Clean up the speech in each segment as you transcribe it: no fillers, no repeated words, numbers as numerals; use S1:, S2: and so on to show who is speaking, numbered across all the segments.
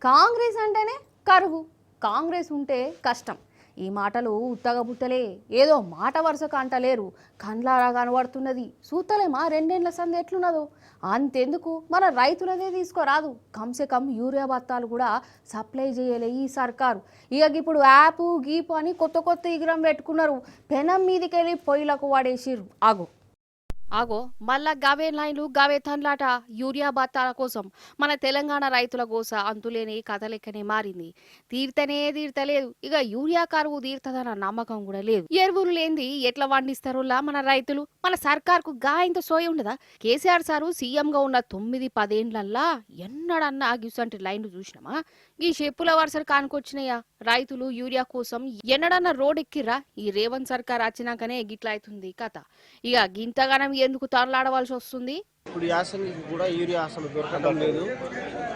S1: కాంగ్రెస్ అంటేనే కరువు, కాంగ్రెస్ ఉంటే కష్టం. ఈ మాటలు ఉత్తగా పుట్టలే, ఏదో మాట వరుసకు అంటలేరు, కండ్లారా కనబడుతున్నది. సూతలేమా రెండేళ్ల సంది ఎట్లున్నదో. అంతెందుకు మన రైతులదే తీసుకోరాదు, కమ్సే కమ్ యూరియా బత్తాలు కూడా సప్లై చేయలే ఈ సర్కారు. ఇక ఇప్పుడు యాప్ గీపు అని కొత్త కొత్త ఇగురం పెట్టుకున్నారు. పెనం మీదికెళ్ళి పొయ్యిలకు వాడేసిర్రు. ఆగో మళ్ళా గవే లైన్లు గవే తండ్లాట యూరియా బత్తాల కోసం. మన తెలంగాణ రైతుల గోస అంతులేని కథ లెక్కనే మారింది. తీర్తలేదు. ఇక యూరియా కరువు తీర్తదన్న నమ్మకం కూడా లేదు. ఎరువులు లేంది ఎట్లా వండిస్తారులా మన రైతులు? మన సర్కార్కు ఇంత సోయి ఉండదా? కేసీఆర్ సారు సీఎంగా ఉన్న 9-10 ఏండ్లల్లా ఎన్నడన్నా గిసంటి లైన్లు చూసినామా? ఈ చెప్పుల వరుసలు కానుకొచ్చినాయా? రైతులు యూరియా కోసం ఎన్నడన్నా రోడ్డెక్కిర్రా? ఈ రేవంత్ సర్కార్ వచ్చినాకనే గిట్లా అవుతుంది కథ. ఇక గింతగానం ఎందుకు తరలాడవలసి వస్తుంది?
S2: ఇప్పుడు యాసంగికి కూడా యూరియా అసలు దొరకడం లేదు.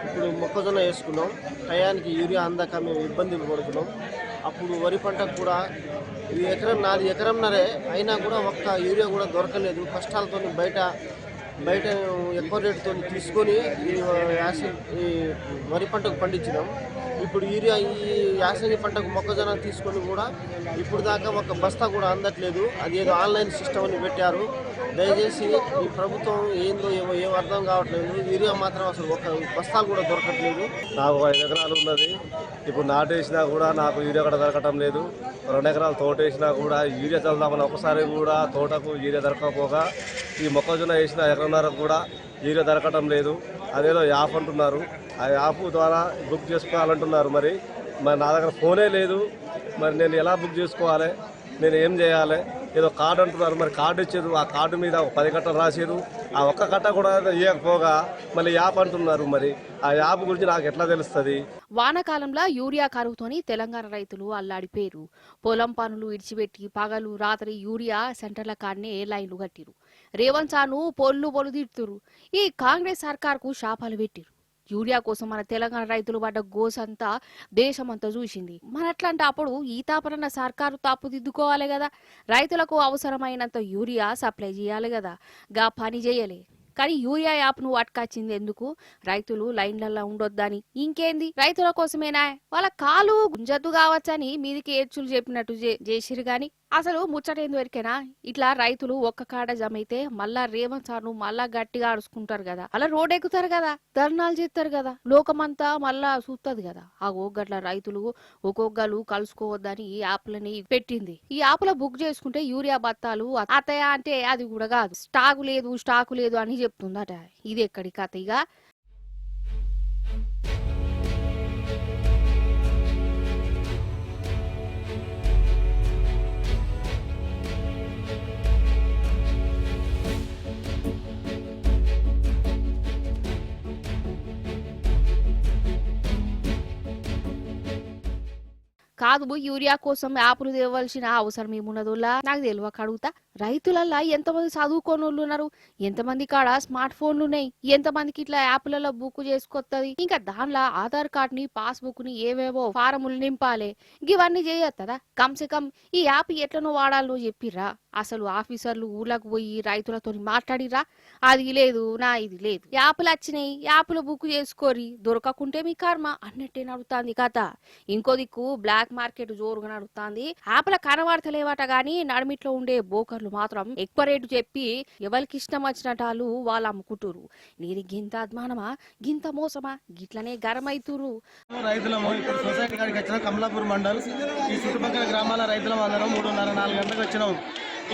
S2: ఇప్పుడు మొక్కజొన్న వేసుకున్నాం, టయానికి యూరియా అందక మేము ఇబ్బంది పడుతున్నాం. అప్పుడు వరి పంటకు కూడా 4 ఎకరంన్నరే అయినా కూడా ఒక్క యూరియా కూడా దొరకలేదు. కష్టాలతో బయట ఎక్కువ రేటుతో తీసుకొని ఈ వరి పంటకు పండించినాం. ఇప్పుడు యూరియా ఈ యాసంగి పంటకు మొక్కజొన్న తీసుకొని కూడా ఇప్పుడు దాకా ఒక బస్తా కూడా అందట్లేదు. అది ఏదో ఆన్లైన్ సిస్టమ్ అని పెట్టారు. దయచేసి ఈ ప్రభుత్వం ఏందో ఏం అర్థం కావట్లేదు. యూరియా మాత్రం అసలు ఒక బస్తాలు కూడా దొరకట్లేదు.
S3: నాకు 5 ఎకరాలు ఉన్నది. ఇప్పుడు నాటేసినా కూడా నాకు యూరియా కూడా దొరకటం లేదు. 2 ఎకరాలు తోట వేసినా కూడా యూరియా చల్దామని ఒకసారి కూడా తోటకు యూరియా దొరకకపోగా ఈ మొక్కజొన్న వేసిన ఎకరన్నరకు కూడా యూరియా దొరకటం లేదు. అదేదో యాప్ అంటున్నారు, ఆ యాప్ ద్వారా బుక్ చేసుకోవాలంటున్నారు. మరి నా దగ్గర ఫోనే లేదు. మరి నేను ఎలా బుక్ చేసుకోవాలి? నేను ఏం చేయాలి? ఏదో కార్డు అంటున్నారు, మరి కార్డు ఇచ్చారు. ఆ కార్డు మీద 10 కట్టలు రాసారు. ఆ ఒక్క కట్ట కూడా ఇవ్వకపోగా మళ్ళీ యాప్ అంటున్నారు. మరి ఆ యాప్ గురించి నాకు ఎట్లా తెలుస్తుంది?
S1: వానాకాలంలో యూరియా కరువుతోని తెలంగాణ రైతులు అల్లాడిపోయారు. పొలం పనులు ఇడిచిపెట్టి పగలు రాత్రి యూరియా సెంటర్ల కాడనే లైన్లు కట్టిరు. రేవంత్ సాను పొల్లు తిడుతురు. ఈ కాంగ్రెస్ సర్కార్కు శాపాలు పెట్టిరు. యూరియా కోసం మన తెలంగాణ రైతులు పడ్డ గోసంతా దేశమంతా చూసింది. మన అట్లాంటి అప్పుడు ఈ తాపరన్న సర్కారు దిద్దుకోవాలి కదా. రైతులకు అవసరమైనంత యూరియా సప్లై చేయాలి కదా. గా పని చేయలే. కానీ యూరియా యాప్ ను అట్కాచింది ఎందుకు? రైతులు లైన్లలో ఉండొద్దని. ఇంకేంది, రైతుల కోసమేనా? వాళ్ళ కాలు గుంజద్దు కావచ్చని మీదికి ఏడ్చులు చెప్పినట్టు చేసిరు. గాని అసలు ముచ్చటేంది వరకేనా? ఇట్లా రైతులు ఒక్క కాడ జమైతే మళ్ళా రేవంత్ సార్ను మళ్ళా గట్టిగా అడుచుకుంటారు కదా, అలా రోడ్ ఎక్కుతారు కదా, ధర్నాలు చేస్తారు కదా, లోకమంతా మళ్ళా చూస్తుంది కదా. ఆ గట్ల రైతులు ఒక్కొక్కరు కలుసుకోవద్దని ఈ యాప్లని పెట్టింది. ఈ యాప్లో బుక్ చేసుకుంటే యూరియా బత్తాలు అతయా అంటే అది కూడా కాదు, స్టాకు లేదు అని చెప్తుందట. ఇది ఎక్కడి కథ? ఇక కాదు, యూరియా కోసం యాప్లు తేవలసిన అవసరం ఏమున్నదోలా నాకు తెలియక అడుగుతా. రైతులల్లా ఎంతమంది చదువుకోనోళ్ళు ఉన్నారు? ఎంతమంది కాడ స్మార్ట్ ఫోన్లు ఉన్నాయి? ఎంతమందికి ఇట్లా యాప్లలో బుక్ చేసుకొత్తది? ఇంకా దానిలో ఆధార్ కార్డ్ ని, పాస్బుక్ ని, ఏవేవో ఫారములు నింపాలి. ఇవన్నీ చేయొత్తదా? కమ్సే కమ్ ఈ యాప్ ఎట్లనో వాడాలో చెప్పిర్రా? అసలు ఆఫీసర్లు ఊర్లకు పోయి రైతులతో మాట్లాడిరా? అది లేదు, ఇది లేదు, యాప్లు వచ్చినాయి, యాప్లు బుక్ చేసుకోరి, దొరకకుంటే మీ కర్మ అన్నట్టే నడుస్తుంది కథ. ఇంకో దిక్కు బ్లాక్ మార్కెట్ జోరుగా నడుస్తుంది. యాప్ల కనబడతలేవట గాని నడిమిట్లో ఉండే బోకర్లు మాత్రం ఎక్కువ రేటు చెప్పి ఎవరికి ఇష్టం వచ్చినట్టు వాళ్ళు అమ్ముకుంటురు. నీది గింత అద్మానమా, గింత మోసమా? గిట్లనే గరమైతురు
S2: రైతులము. ఇప్పుడు సొసైటీ కాడికి వచ్చిన కమలాపూర్ మండల్ ఈ చుట్టుపక్కల గ్రామాల రైతులం అందరం 3:30-4 గంటలకు వచ్చినాం.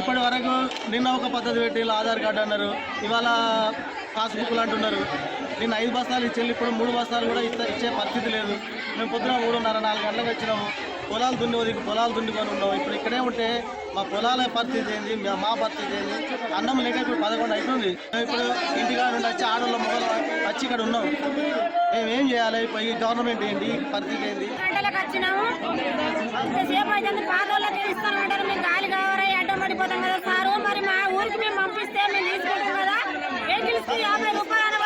S2: ఇప్పటి వరకు నిన్న ఒక పద్ధతి పెట్టి ఆధార్ కార్డు అన్నారు, ఇవాళ పాస్బుక్లు అంటున్నారు. నిన్న 5 బస్తాలు ఇచ్చేళ్ళు ఇప్పుడు 3 బస్తాలు కూడా ఇచ్చే పరిస్థితి లేదు. మేము పొద్దున 3:30-4 గంటలకు వచ్చినాము. పొలాలు దున్నుకొని ఉన్నాం. ఇప్పుడు ఇక్కడే ఉంటే మా పొలాల పరిస్థితి ఏంది, మా పరిస్థితి ఏంది? అన్నం లేక ఇప్పుడు 11 అవుతుంది. ఇప్పుడు ఇంటికాడ నుండి వచ్చి ఆడోళ్ళ మొగలు వచ్చి ఇక్కడ ఉన్నాం. మేమేం చేయాలి? ఈ గవర్నమెంట్ ఏంటి పరిస్థితి ఏంది?
S4: పడిపోతాం కదా సారు. మరి మా ఊరికి మేము పంపిస్తే మేము తీసుకుంటాం కదా. వెహికల్స్ కి 50 రూపాయలు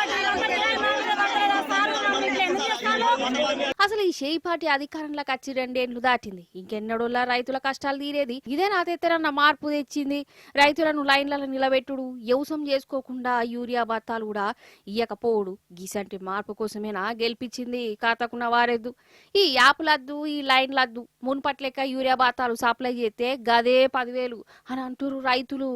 S4: సారు. ఎందుకు చేస్తాను?
S1: అసలు ఈ షేయి పార్టీ అధికారంలోకి వచ్చి 2 ఏళ్లు దాటింది. ఇంకెన్నడోలా రైతుల కష్టాలు తీరేది ఇదే. నా తెత్తరన్న మార్పు తెచ్చింది. రైతులను లైన్లలో నిలబెట్టుడు, వ్యవసాయం చేసుకోకుండా యూరియా బత్తాలు కూడా ఇయ్యకపోవుడు, గీసంటి మార్పు కోసమేనా గెలిపించింది ఖాతాకున్న వారెద్దు. ఈ యాప్లద్దు, ఈ లైన్లద్దు, మున్పట్లెక్క యూరియా బత్తాలు సప్లై చేస్తే గదే 10,000 అని అంటురు రైతులు.